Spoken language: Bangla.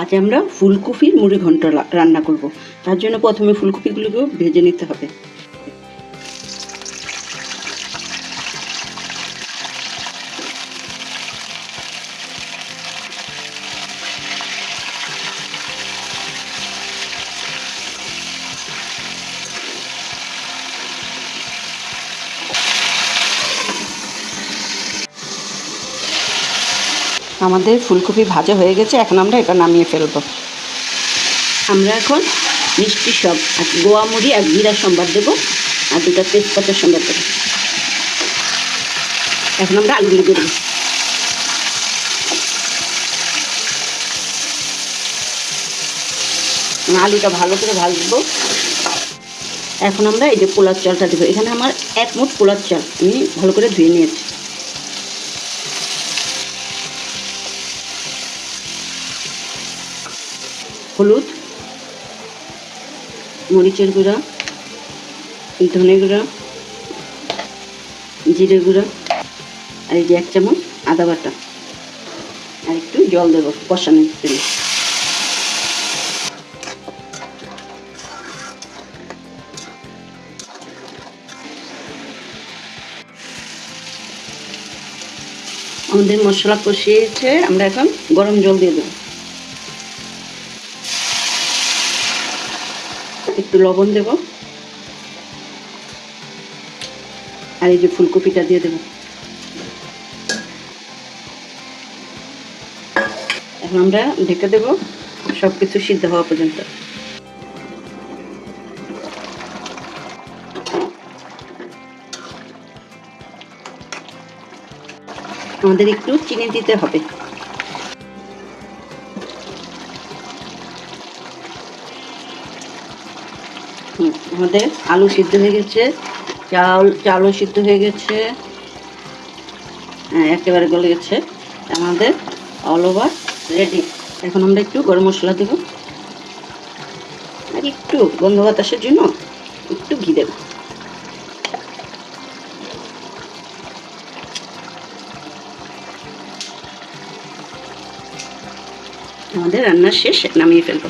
আজ আমরা ফুলকপির মুড়ি ঘন্ট রান্না করব। তার জন্য প্রথমে ফুলকপিগুলোকে ভেজে নিতে হবে। আমাদের ফুলকপি ভাজা হয়ে গেছে, এখন আমরা এটা নামিয়ে ফেলবো। আমরা এখন মিষ্টি সব আর গোয়া মুড়ি আর জিরা সম্বাদ দেবো আর দুটো তেজপাতার সম্বাদ দেবো। এখন আমরা আলুগুলো দেবো। আলুটা ভালো করে ভাজবো। এখন আমরা এই যে পোলার চালটা দেবো। এখানে আমার 1 মুঠ পোলার চাল আমি ভালো করে ধুয়ে নিয়েছি। হলুদ, মরিচের গুঁড়া, ধনে গুঁড়া, জিরে গুঁড়া আর এই যে 1 চামচ আদা বাটা আর একটু জল দেবো কষানোর জন্য। আমাদের মশলা কষিয়েছে, আমরা এখন গরম জল দিয়ে দেবো। একটু লবণ দেব আর এই যে ফুলকপিটা দিয়ে দেব। এখন আমরা ঢেকে দেব সব কিছু সিদ্ধ হওয়া পর্যন্ত। আমাদের একটু চিনি দিতে হবে। আমাদের আলু সিদ্ধ হয়ে গেছে, চালও সিদ্ধ হয়ে গেছে, একেবারে গলে গেছে। আমাদের অল ওভার রেডি। এখন আমরা একটু গরম মশলা দেব আর একটু গন্ধ বাতাসের জন্য একটু ঘি দেব। আমাদের রান্না শেষ, নামিয়ে ফেলবো।